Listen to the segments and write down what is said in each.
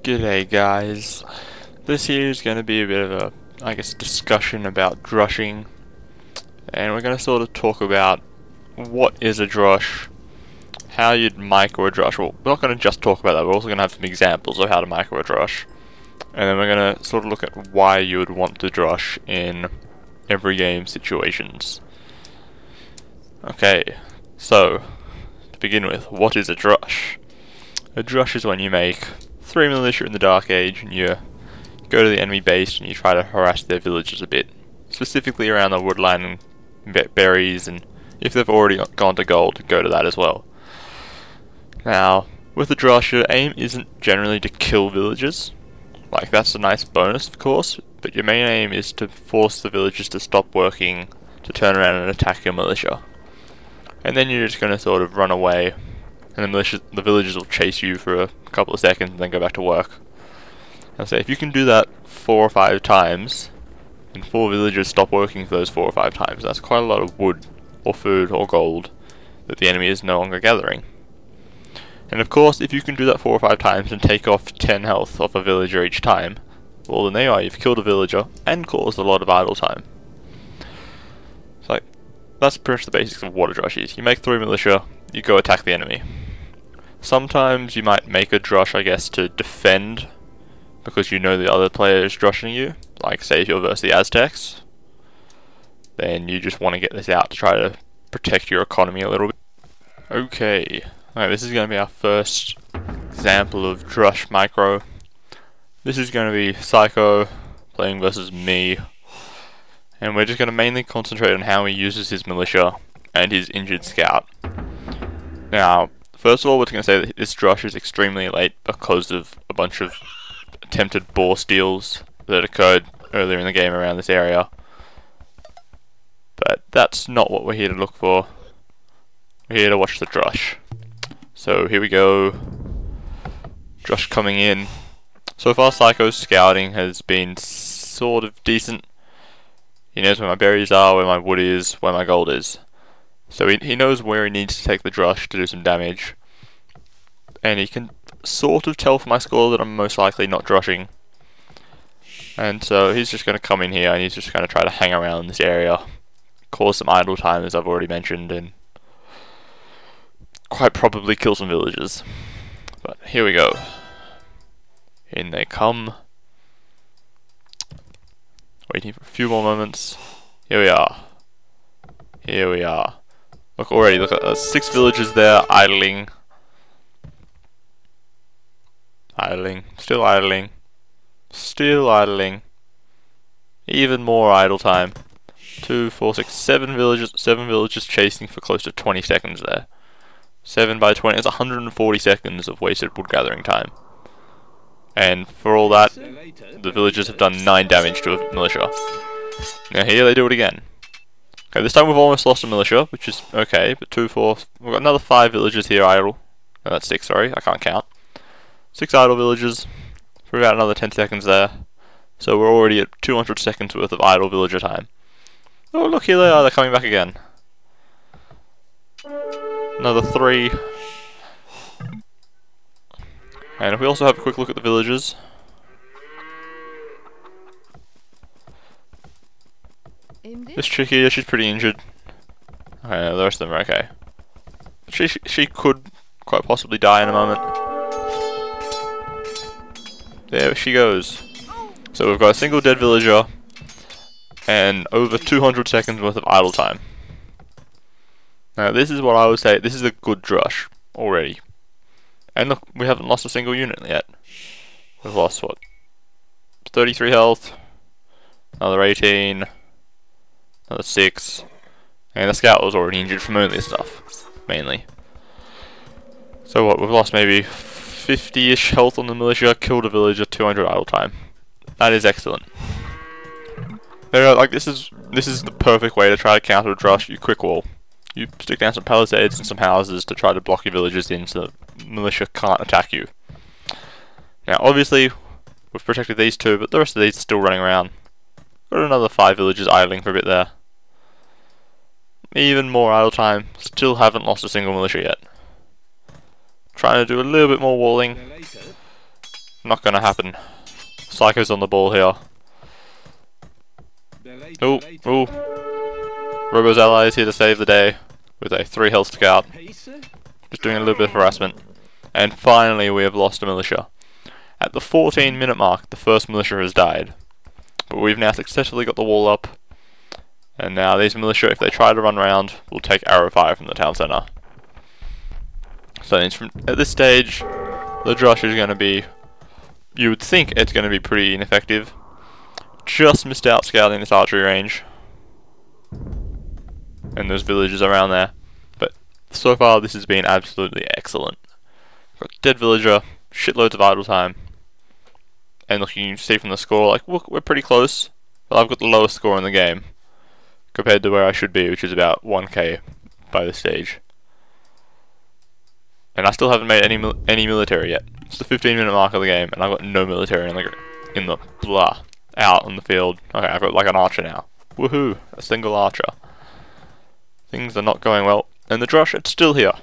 G'day guys, this here is going to be a bit of a, discussion about drushing, and we're going to sort of talk about what is a drush, how you'd micro a drush. Well, we're not going to just talk about that, we're also going to have some examples of how to micro a drush, and then we're going to sort of look at why you would want to drush in every game situations. Okay, so, to begin with, what is a drush? A drush is when you make 3 militia in the Dark Age and you go to the enemy base and you try to harass their villagers a bit. Specifically around the woodline and berries, and if they've already gone to gold, go to that as well. Now, with the drush, your aim isn't generally to kill villagers. Like, that's a nice bonus, of course, but your main aim is to force the villagers to stop working, to turn around and attack your militia. And then you're just going to sort of run away, and the villagers will chase you for a couple of seconds and then go back to work. And so if you can do that 4 or 5 times, and 4 villagers stop working for those 4 or 5 times, that's quite a lot of wood, or food, or gold that the enemy is no longer gathering. And of course, if you can do that 4 or 5 times and take off 10 health off a villager each time, well then there you are, you've killed a villager and caused a lot of idle time. So that's pretty much the basics of what a drush is. You make 3 militia, you go attack the enemy. Sometimes you might make a drush, I guess, to defend, because you know the other player is drushing you. Like, say if you're versus the Aztecs, then you just want to get this out to try to protect your economy a little bit. Okay, this is going to be our first example of Drush Micro. This is going to be Psycho playing versus me, and we're just going to mainly concentrate on how he uses his militia and his injured scout. Now, first of all, we're going to say that this drush is extremely late because of a bunch of attempted boar steals that occurred earlier in the game around this area. But that's not what we're here to look for. We're here to watch the drush. So here we go. Drush coming in. So far, Psycho's scouting has been sort of decent. He knows where my berries are, where my wood is, where my gold is. So he knows where he needs to take the drush to do some damage. And he can sort of tell from my score that I'm most likely not drushing. And so he's just going to come in here and he's just going to try to hang around in this area. Cause some idle time, as I've already mentioned, and quite probably kill some villagers. But here we go. In they come. Waiting for a few more moments. Here we are. Here we are. Look already, look at 6 villagers there idling. Idling. Still idling. Still idling. Even more idle time. 2, 4, 6, 7 villagers. 7 villagers chasing for close to 20 seconds there. 7 by 20, it's 140 seconds of wasted wood gathering time. And for all that, the villagers have done 9 damage to a militia. Now here they do it again. Okay, this time we've almost lost a militia, which is okay, but 2, 4, we've got another 5 villagers here idle. No, that's 6, sorry, I can't count. 6 idle villagers, for about another 10 seconds there. So we're already at 200 seconds worth of idle villager time. Oh look, here they are, they're coming back again. Another 3. And if we also have a quick look at the villagers. This chick here, she's pretty injured. Okay, the rest of them are okay. She could quite possibly die in a moment. There she goes. So we've got a single dead villager and over 200 seconds worth of idle time. Now this is what I would say, this is a good drush already. And look, we haven't lost a single unit yet. We've lost what? 33 health, another 18, another 6, and the scout was already injured from earlier stuff, mainly. So what, we've lost maybe 50-ish health on the militia, killed a villager, 200 idle time. That is excellent. There are, like, this is the perfect way to try to counter a drush. You quick wall. You stick down some palisades and some houses to try to block your villagers in so the militia can't attack you. Now obviously we've protected these 2, but the rest of these are still running around. Got another 5 villagers idling for a bit there. Even more idle time, still haven't lost a single militia yet. Trying to do a little bit more walling. Not gonna happen. Psycho's on the ball here. Oh, oh. Robo's ally is here to save the day with a 3 health scout. Just doing a little bit of harassment. And finally we have lost a militia. At the 14-minute mark, the first militia has died. But we've now successfully got the wall up. And now these militia, if they try to run around, will take arrow fire from the town centre. So at this stage, the Drush is going to be, you would think it's going to be pretty ineffective. Just missed out scouting this archery range. And there's villages around there. But so far this has been absolutely excellent. Got dead villager, shitloads of idle time. And look, you can see from the score, like, look, we're pretty close. But I've got the lowest score in the game. Compared to where I should be, which is about 1k by this stage. And I still haven't made any military yet. It's the 15-minute mark of the game, and I've got no military out on the field. Okay, I've got like an archer now. Woohoo! A single archer. Things are not going well. And the Drush, it's still here.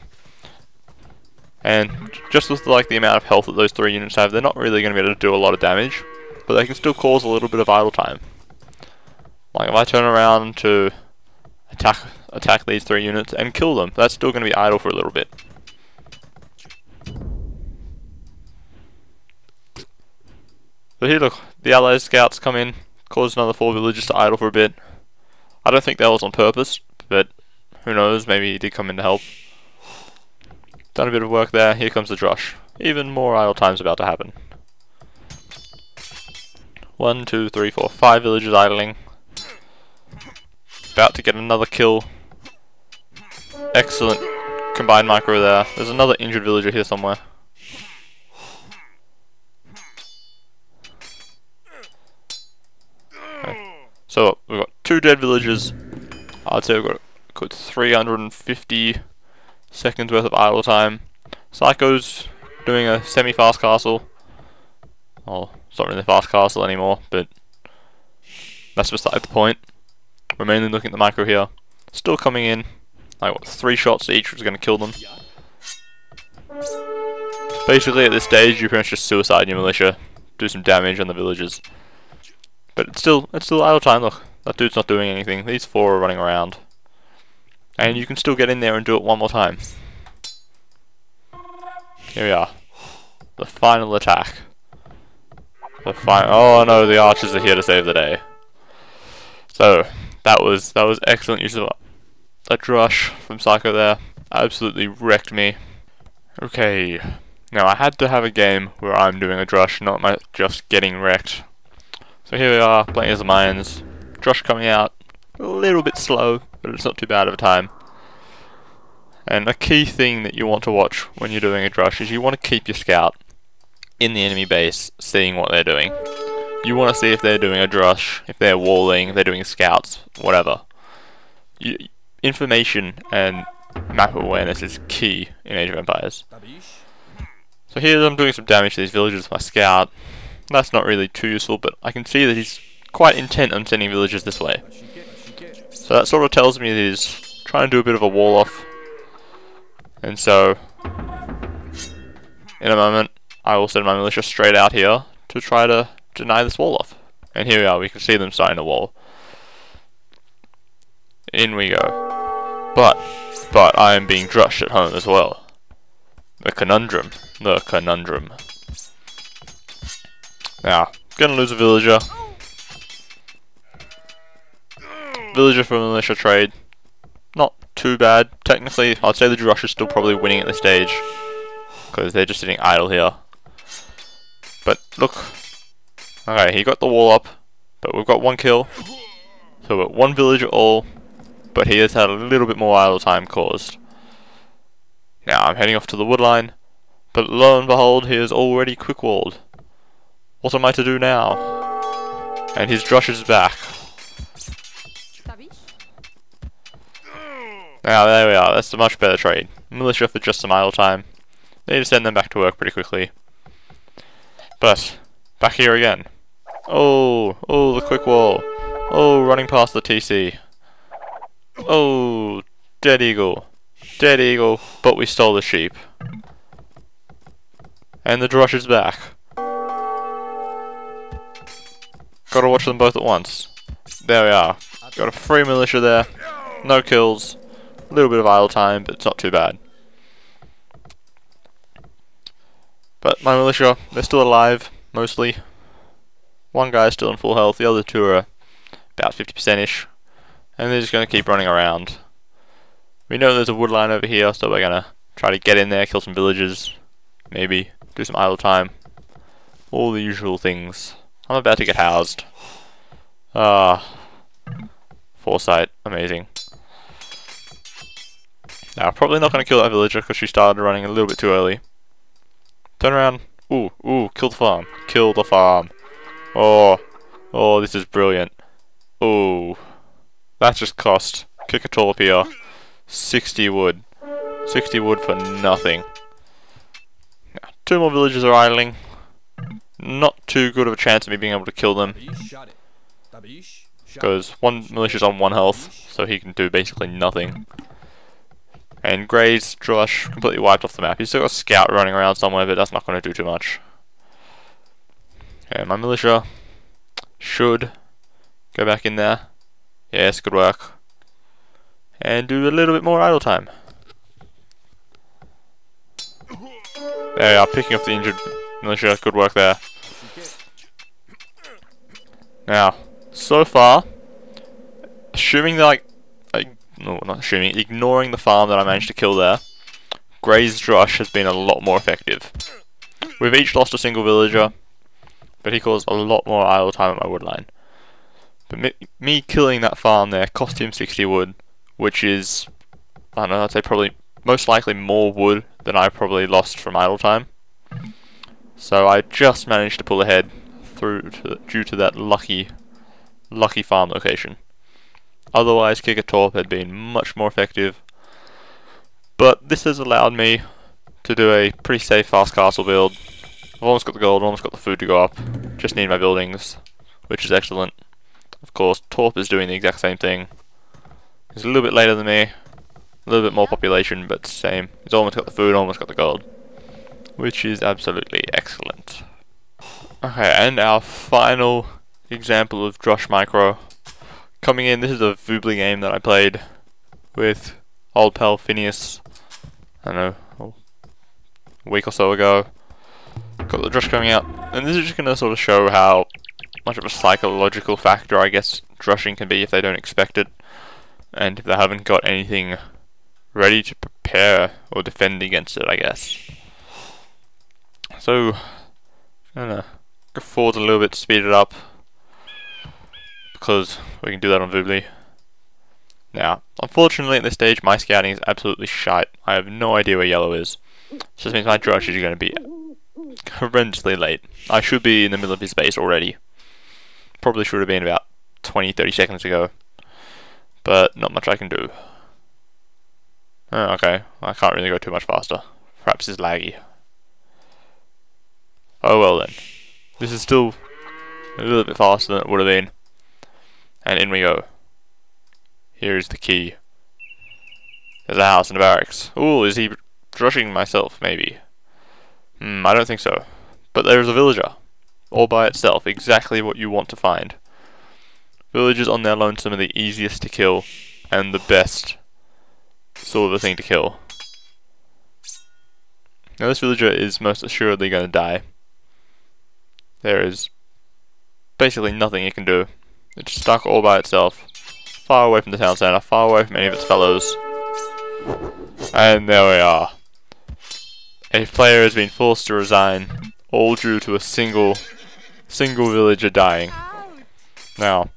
And just with like the amount of health that those 3 units have, they're not really going to be able to do a lot of damage, but they can still cause a little bit of idle time. Like if I turn around to attack these 3 units and kill them, that's still going to be idle for a little bit. So here look, the allied scouts come in, cause another 4 villages to idle for a bit. I don't think that was on purpose, but who knows, maybe he did come in to help. Done a bit of work there, here comes the Drush. Even more idle time's about to happen. 1, 2, 3, 4, 5 villages idling. About to get another kill. Excellent combined micro there. There's another injured villager here somewhere. Okay. So we've got 2 dead villagers. I'd say we've got a good 350 seconds worth of idle time. Psycho's doing a semi-fast castle. Oh, it's not really a fast castle anymore, but that's beside the point. We're mainly looking at the micro here. Still coming in. Like what, 3 shots each was going to kill them. Basically at this stage you pretty much just suicide your militia. Do some damage on the villagers. But it's still idle time, look. That dude's not doing anything. These 4 are running around. And you can still get in there and do it one more time. Here we are. The final attack. Oh no, the archers are here to save the day. So, that was excellent use of a Drush from Psycho there. Absolutely wrecked me. Okay, now I had to have a game where I'm doing a Drush, not just getting wrecked. So here we are, playing as the Mayans. Drush coming out a little bit slow, but it's not too bad of a time. And a key thing that you want to watch when you're doing a Drush is you want to keep your scout in the enemy base, seeing what they're doing. You want to see if they're doing a Drush, if they're walling, if they're doing scouts, whatever. Information and map awareness is key in Age of Empires. So here I'm doing some damage to these villages with my scout. That's not really too useful, but I can see that he's quite intent on sending villagers this way. So that sort of tells me that he's trying to do a bit of a wall off. And so, in a moment, I will send my militia straight out here to try to deny this wall off. And here we are, we can see them starting to wall. In we go. But I am being drushed at home as well. The conundrum. The conundrum. Now, gonna lose a villager. Villager for militia trade. Not too bad. Technically, I'd say the Drush is still probably winning at this stage. Because they're just sitting idle here. But look. Okay, he got the wall up. But we've got 1 kill. So we've got 1 villager all. But he has had a little bit more idle time caused. Now I'm heading off to the wood line. But lo and behold, he is already quick walled. What am I to do now? And his Drush is back. Now there we are, that's a much better trade. Militia for just some idle time. Need to send them back to work pretty quickly. But, back here again. Oh, the quick wall. Oh, running past the TC. Oh, dead eagle. Dead eagle, but we stole the sheep. And the Drush is back. Gotta watch them both at once. There we are. Got a free militia there. No kills. A little bit of idle time, but it's not too bad. But my militia, they're still alive, mostly. One guy is still in full health, the other two are about 50%-ish. And they're just going to keep running around. We know there's a wood line over here, so we're going to try to get in there, kill some villagers. Maybe do some idle time. All the usual things. I'm about to get housed. Foresight, amazing. Now, probably not going to kill that villager because she started running a little bit too early. Turn around. Ooh, kill the farm. Kill the farm. Oh, this is brilliant. Ooh, that just cost kick a torp here 60 wood. 60 wood for nothing. Now, 2 more villagers are idling. Not too good of a chance of me being able to kill them. Because one militia's on 1 health, so he can do basically nothing. And Gray's Drush completely wiped off the map. He's still got a scout running around somewhere, but that's not going to do too much. Okay, my militia should go back in there. Yes, good work. And do a little bit more idle time. There we are, picking up the injured militia. Good work there. Now, so far, assuming that no, not assuming, ignoring the farm that I managed to kill there, Gray's Drush has been a lot more effective. We've each lost a single villager, but he caused a lot more idle time at my wood line. But me killing that farm there cost him 60 wood, which is, I don't know, I'd say probably most likely more wood than I probably lost from idle time. So I just managed to pull ahead due to that lucky farm location. Otherwise, Kick a Torp had been much more effective. But this has allowed me to do a pretty safe fast castle build. I've almost got the gold, almost got the food to go up. Just need my buildings, which is excellent. Of course, Torp is doing the exact same thing. He's a little bit later than me, a little bit more population, but same. He's almost got the food, almost got the gold, which is absolutely excellent. Okay, and our final example of Drush Micro. Coming in, this is a Voobly game that I played with old pal Phineas, I don't know, a week or so ago. Got the Drush coming out, and this is just going to sort of show how much of a psychological factor I guess drushing can be if they don't expect it, and if they haven't got anything ready to prepare or defend against it, I guess. So, I'm going to go forward a little bit to speed it up, because we can do that on Voobly. Now, unfortunately at this stage my scouting is absolutely shite. I have no idea where yellow is. This just means my Drush is going to be horrendously late. I should be in the middle of his base already. Probably should have been about 20-30 seconds ago. But not much I can do. Oh, okay, I can't really go too much faster. Perhaps it's laggy. Oh well then. This is still a little bit faster than it would have been. And in we go. Here is the key. There's a house and a barracks. Ooh, is he drushing myself, maybe? I don't think so. But there's a villager. All by itself. Exactly what you want to find. Villagers on their lonesome are the easiest to kill. And the best sort of a thing to kill. Now this villager is most assuredly going to die. There is basically nothing it can do. It's stuck all by itself, far away from the town centre, far away from any of its fellows. And there we are. A player has been forced to resign, all due to a single villager dying. Now,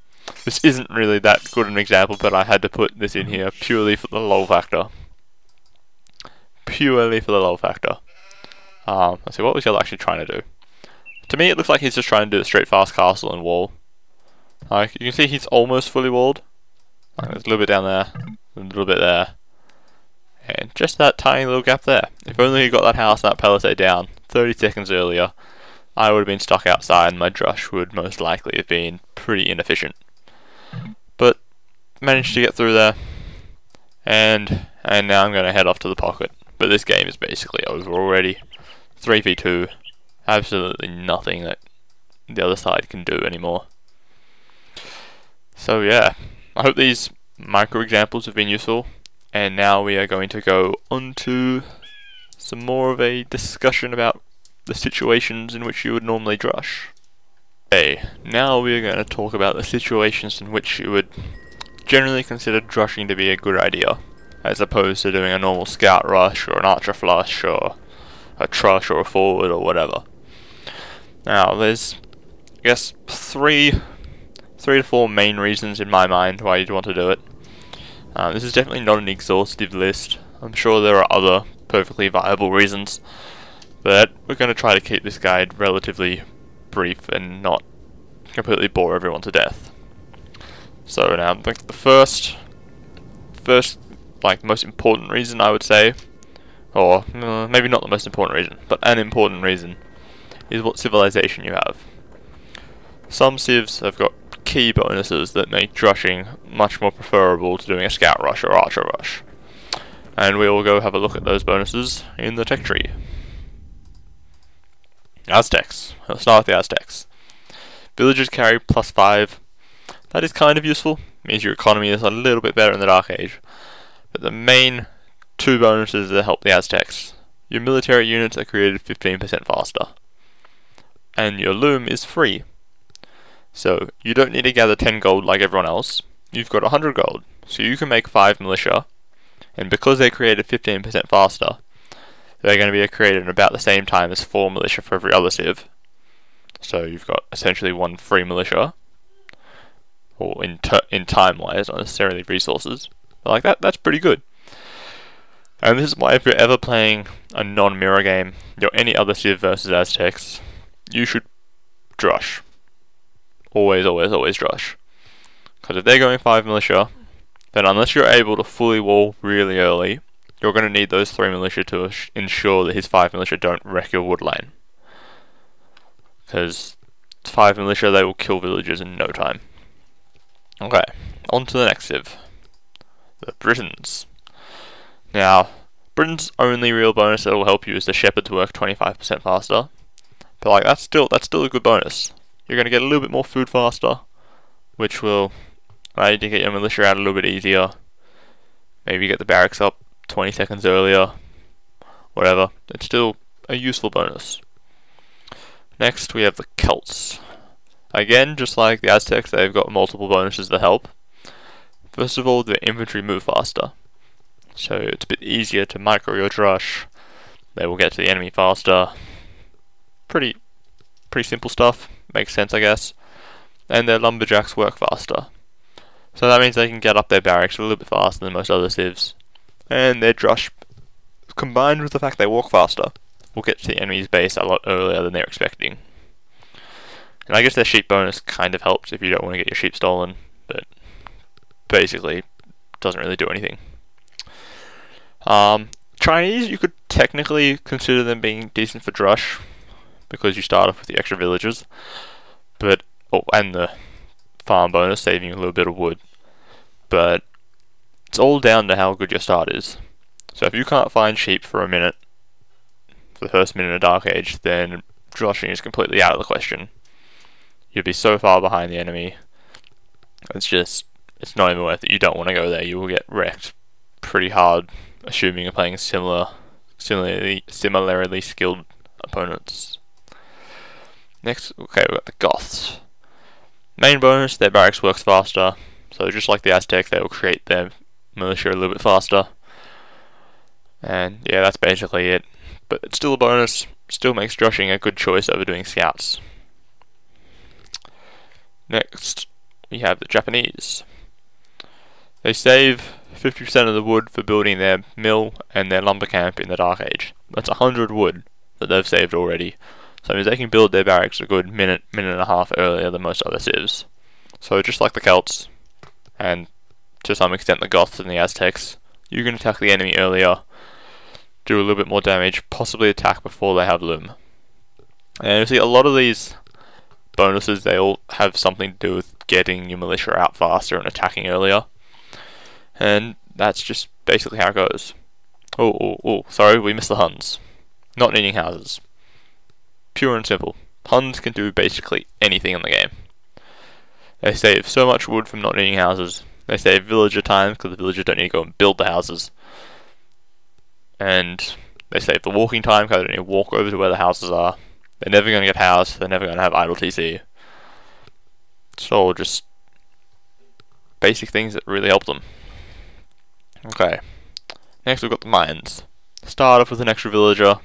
this isn't really that good an example, but I had to put this in here purely for the lol factor. Purely for the lol factor. Let's see, what was he actually trying to do? To me, it looks like he's just trying to do a straight fast castle and wall. Like, you can see he's almost fully walled. Like, there's a little bit down there, a little bit there, and just that tiny little gap there. If only he got that house and that palisade down 30 seconds earlier, I would have been stuck outside and my Drush would most likely have been pretty inefficient. But, managed to get through there, and now I'm going to head off to the pocket. But this game is basically over already. 3v2, absolutely nothing that the other side can do anymore. So yeah, I hope these micro examples have been useful, and now we are going to go on to some more of a discussion about the situations in which you would normally drush. Okay, now we are going to talk about the situations in which you would generally consider drushing to be a good idea, as opposed to doing a normal scout rush or an archer flush or a trush or a forward or whatever. Now there's, I guess, three to four main reasons in my mind why you'd want to do it. This is definitely not an exhaustive list. I'm sure there are other perfectly viable reasons, but we're going to try to keep this guide relatively brief and not completely bore everyone to death. So now, like the first, like most important reason I would say, or maybe not the most important reason, but an important reason, is what civilization you have. Some civs have got key bonuses that make drushing much more preferable to doing a scout rush or archer rush, and we will go have a look at those bonuses in the tech tree. Aztecs. Let's start with the Aztecs. Villagers carry +5. That is kind of useful, means your economy is a little bit better in the Dark Age, but the main two bonuses that help the Aztecs: your military units are created 15% faster, and your loom is free. So you don't need to gather 10 gold like everyone else. You've got 100 gold, so you can make 5 militia, and because they're created 15% faster, they're going to be created in about the same time as 4 militia for every other civ. So you've got essentially 1 free militia, or in time-wise, not necessarily resources. But like that's pretty good. And this is why if you're ever playing a non-mirror game, any other civ versus Aztecs, you should drush. Always drush. Because if they're going 5 militia, then unless you're able to fully wall really early, you're going to need those 3 militia to ensure that his 5 militia don't wreck your wood lane. Because 5 militia, they will kill villagers in no time. Okay, on to the next civ. The Britons. Now, Britain's only real bonus that will help you is the Shepherd's work 25% faster. But like that's still a good bonus. You're going to get a little bit more food faster, which will allow you to get your militia out a little bit easier. Maybe get the barracks up 20 seconds earlier. Whatever. It's still a useful bonus. Next, we have the Celts. Again, just like the Aztecs, they've got multiple bonuses that help. First of all, the infantry move faster. So it's a bit easier to micro your drush. They will get to the enemy faster. Pretty simple stuff. Makes sense, I guess. And their lumberjacks work faster. So that means they can get up their barracks a little bit faster than most other civs. And their drush, combined with the fact they walk faster, will get to the enemy's base a lot earlier than they're expecting. And I guess their sheep bonus kind of helps if you don't want to get your sheep stolen, but basically doesn't really do anything. Chinese, you could technically consider them being decent for drush, because you start off with the extra villagers, but and the farm bonus, saving you a little bit of wood. But it's all down to how good your start is. So if you can't find sheep for a minute, for the first minute of Dark Age, then drushing is completely out of the question. You'll be so far behind the enemy. It's not even worth it. You don't want to go there. You will get wrecked pretty hard, assuming you're playing similarly skilled opponents. Next, okay, we've got the Goths. Main bonus, their barracks works faster. So just like the Aztecs, they will create their militia a little bit faster. And yeah, that's basically it. But it's still a bonus. Still makes drushing a good choice over doing scouts. Next, we have the Japanese. They save 50% of the wood for building their mill and their lumber camp in the Dark Age. That's 100 wood that they've saved already. So that means they can build their barracks a good minute and a half earlier than most other civs. So just like the Celts, and to some extent the Goths and the Aztecs, you can attack the enemy earlier, do a little bit more damage, possibly attack before they have loom. And you see a lot of these bonuses, they all have something to do with getting your militia out faster and attacking earlier. And that's just basically how it goes. Oh, sorry, we missed the Huns. Not needing houses. Pure and simple. Huns can do basically anything in the game. They save so much wood from not needing houses. They save villager time because the villagers don't need to go and build the houses. And they save the walking time because they don't need to walk over to where the houses are. They're never going to get housed. They're never going to have idle TC. It's all just basic things that really help them. Okay. Next we've got the mines. Start off with an extra villager,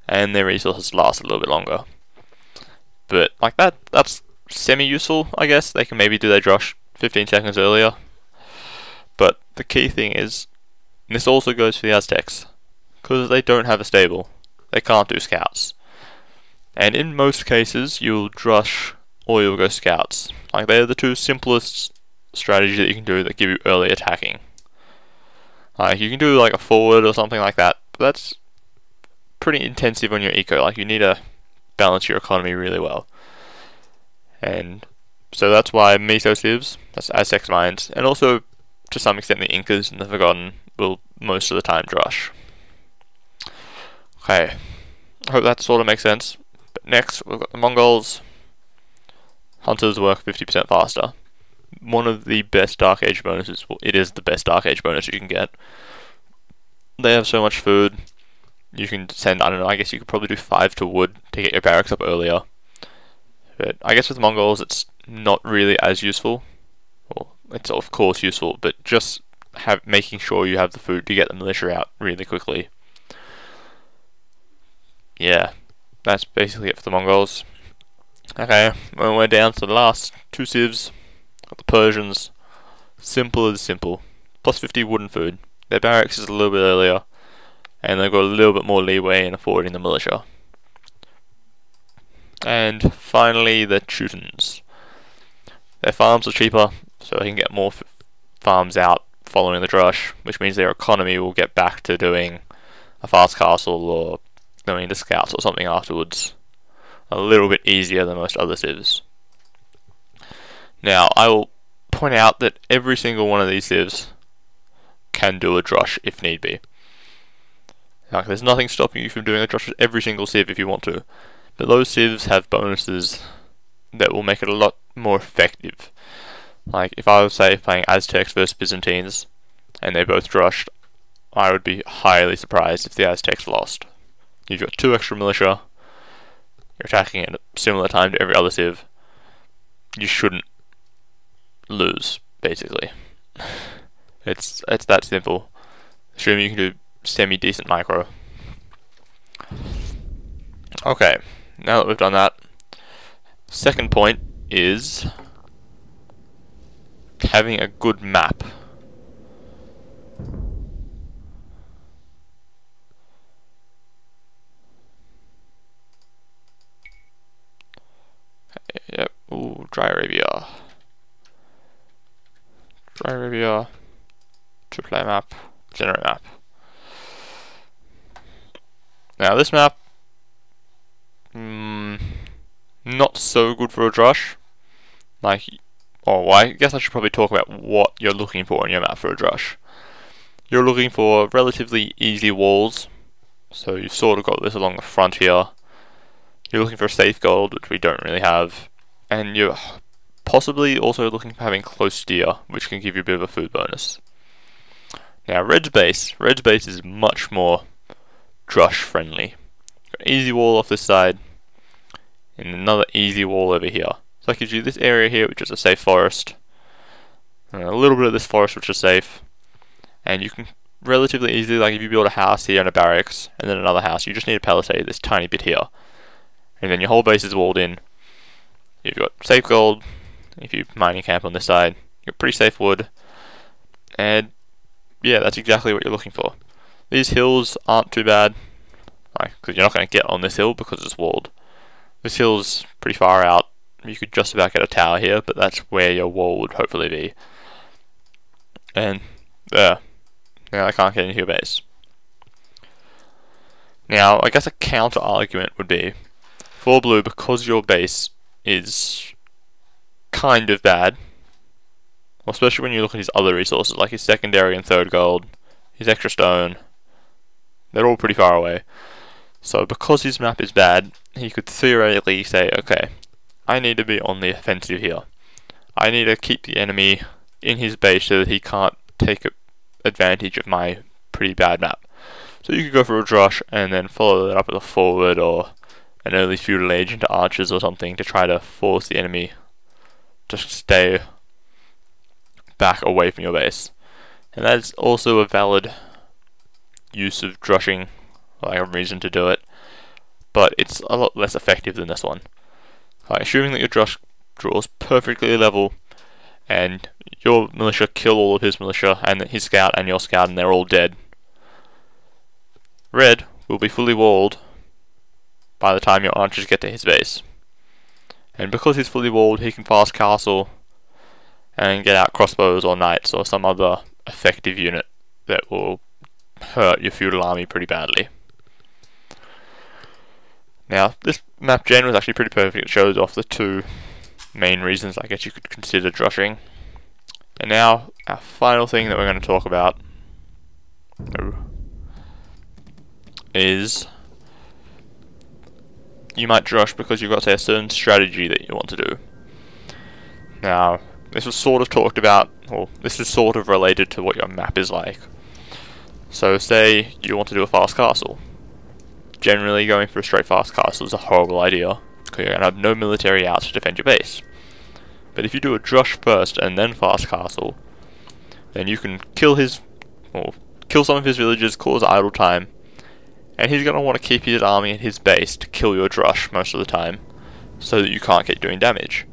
and their resources last a little bit longer. But like that's semi-useful, I guess. They can maybe do their drush 15 seconds earlier. But the key thing is, and this also goes for the Aztecs, because they don't have a stable, they can't do scouts. And in most cases, you'll drush or you'll go scouts. Like, they're the two simplest strategies that you can do that give you early attacking. Like, you can do like a forward or something like that, but that's pretty intensive on your eco. Like, you need to balance your economy really well. And so that's why Meso civs, that's Aztecs mines, and also to some extent the Incas and the Forgotten will most of the time drush. Okay, I hope that sort of makes sense. But next we've got the Mongols. Hunters work 50% faster. One of the best Dark Age bonuses, well, it is the best Dark Age bonus you can get. They have so much food. You can send, I don't know, I guess you could probably do 5 to wood to get your barracks up earlier. But I guess with Mongols it's not really as useful. Well, it's of course useful, but just making sure you have the food to get the militia out really quickly. Yeah, that's basically it for the Mongols. Okay, well, we're down to the last two civs. Got the Persians. Simple as simple. Plus 50 wooden food. Their barracks is a little bit earlier, and they've got a little bit more leeway in affording the militia. And finally, the Teutons. Their farms are cheaper, so they can get more farms out following the drush, which means their economy will get back to doing a fast castle or going into scouts or something afterwards. A little bit easier than most other civs. Now, I will point out that every single one of these civs can do a drush if need be. Like, there's nothing stopping you from doing a drush with every single civ if you want to, but those civs have bonuses that will make it a lot more effective. Like, if I was, say, playing Aztecs versus Byzantines, and they both drushed, I would be highly surprised if the Aztecs lost. You've got 2 extra militia, you're attacking at a similar time to every other civ, you shouldn't lose, basically. It's that simple. Assuming you can do semi-decent micro. Okay, now that we've done that, second point is having a good map. Yep. Ooh, Dry Arabia. Dry Arabia. Triple map. Generate map. Now this map, not so good for a drush. Like, well, I guess I should probably talk about what you're looking for in your map for a drush. You're looking for relatively easy walls, so you've sort of got this along the front here. You're looking for a safe gold, which we don't really have, and you're possibly also looking for having close steer, which can give you a bit of a food bonus. Now Red's base is much more drush friendly. Got an easy wall off this side, and another easy wall over here. So that gives you this area here, which is a safe forest, and a little bit of this forest, which is safe, and you can relatively easily, like if you build a house here and a barracks, and then another house, you just need to palisade this tiny bit here. And then your whole base is walled in. You've got safe gold, if you mining camp on this side, you've got pretty safe wood, and yeah, that's exactly what you're looking for. These hills aren't too bad, because you're not going to get on this hill because it's walled. This hill's pretty far out, you could just about get a tower here, but that's where your wall would hopefully be. And there, now I can't get into your base. Now, I guess a counter argument would be, for blue, because your base is kind of bad, well, especially when you look at his other resources, like his secondary and third gold, his extra stone, they're all pretty far away. So because his map is bad, he could theoretically say, okay, I need to be on the offensive here. I need to keep the enemy in his base so that he can't take advantage of my pretty bad map. So you could go for a Drush and then follow that up with a forward or an early feudal age into archers or something to try to force the enemy to stay back away from your base. And that is also a valid use of drushing, like a reason to do it, but it's a lot less effective than this one. Assuming that your drush draws perfectly level and your militia kill all of his militia and his scout and your scout and they're all dead, red will be fully walled by the time your archers get to his base. And because he's fully walled, he can fast castle and get out crossbows or knights or some other effective unit that will hurt your feudal army pretty badly. Now, this map gen was actually pretty perfect. It shows off the two main reasons I guess you could consider drushing. And now, our final thing that we're going to talk about is you might drush because you've got, say, a certain strategy that you want to do. Now, this was sort of talked about, or this is sort of related to what your map is like. So, say you want to do a fast castle. Generally, going for a straight fast castle is a horrible idea, because you're going to have no military out to defend your base. But if you do a drush first and then fast castle, then you can kill some of his villagers, cause idle time, and he's going to want to keep his army in his base to kill your drush most of the time, so that you can't keep doing damage.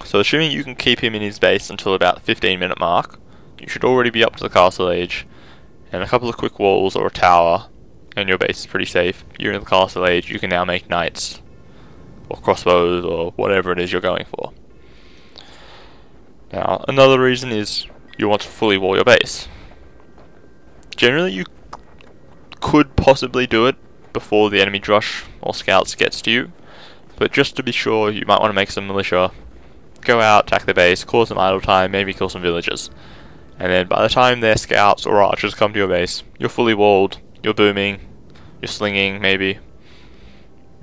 So assuming you can keep him in his base until about the 15-minute mark, you should already be up to the castle age, and a couple of quick walls or a tower, and your base is pretty safe. You're in the castle age, you can now make knights, or crossbows, or whatever it is you're going for. Now, another reason is you want to fully wall your base. Generally, you could possibly do it before the enemy drush or scouts gets to you, but just to be sure, you might want to make some militia, go out, attack the base, cause some idle time, maybe kill some villagers. And then by the time their scouts or archers come to your base, you're fully walled, you're booming, you're slinging, maybe.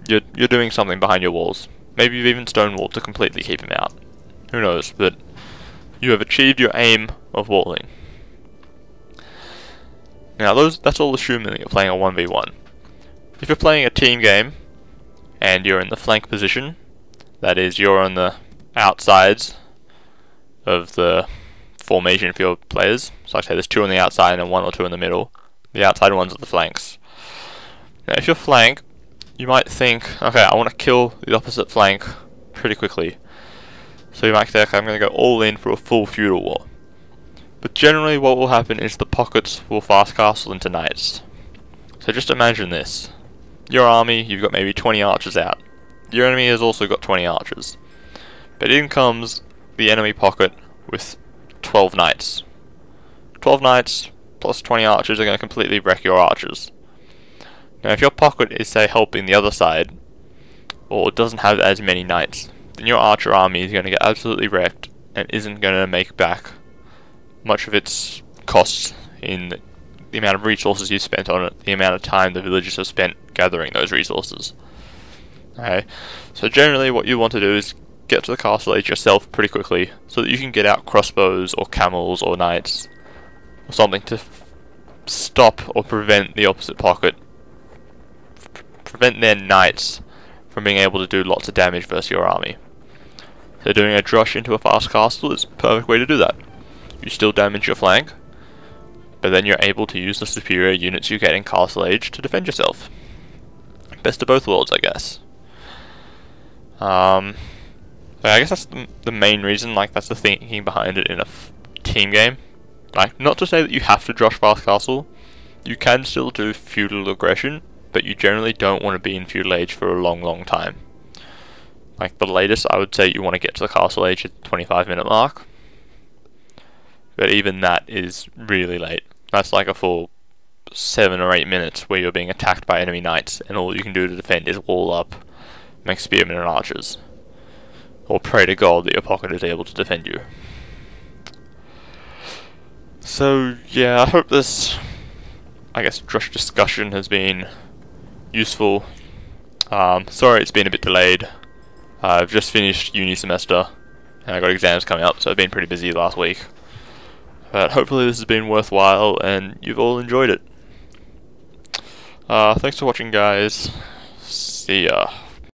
You're doing something behind your walls. Maybe you've even stonewalled to completely keep him out. Who knows, but you have achieved your aim of walling. Now that's all assuming that you're playing a 1v1. If you're playing a team game, and you're in the flank position, that is, you're on the outsides of the formation for your players, so like I say there's two on the outside and one or two in the middle. The outside ones are the flanks. Now if you're flank, you might think, okay, I want to kill the opposite flank pretty quickly. So you might think, I'm going to go all in for a full feudal war. But generally what will happen is the pockets will fast castle into knights. So just imagine this. Your army, you've got maybe 20 archers out. Your enemy has also got 20 archers. But in comes the enemy pocket with 12 knights. 12 knights plus 20 archers are going to completely wreck your archers. Now if your pocket is, say, helping the other side, or doesn't have as many knights, then your archer army is going to get absolutely wrecked and isn't going to make back much of its costs in the amount of resources you spent on it, the amount of time the villagers have spent gathering those resources. Okay, so generally what you want to do is get to the castle age yourself pretty quickly, so that you can get out crossbows or camels or knights, or something to stop or prevent the opposite pocket, prevent their knights from being able to do lots of damage versus your army. So doing a drush into a fast castle is a perfect way to do that. You still damage your flank, but then you're able to use the superior units you get in castle age to defend yourself. Best of both worlds, I guess. I guess that's the main reason, like that's the thinking behind it in a team game. Like, not to say that you have to drush fast castle, you can still do feudal aggression, but you generally don't want to be in feudal age for a long time. Like the latest, I would say you want to get to the castle age at the 25-minute mark. But even that is really late. That's like a full 7 or 8 minutes where you're being attacked by enemy knights and all you can do to defend is wall up, make spearmen and archers. Or pray to God that your pocket is able to defend you. So yeah, I hope this, I guess, drush discussion has been useful. Sorry it's been a bit delayed. I've just finished uni semester and I got exams coming up, so I've been pretty busy last week. But hopefully this has been worthwhile and you've all enjoyed it. Thanks for watching, guys. See ya.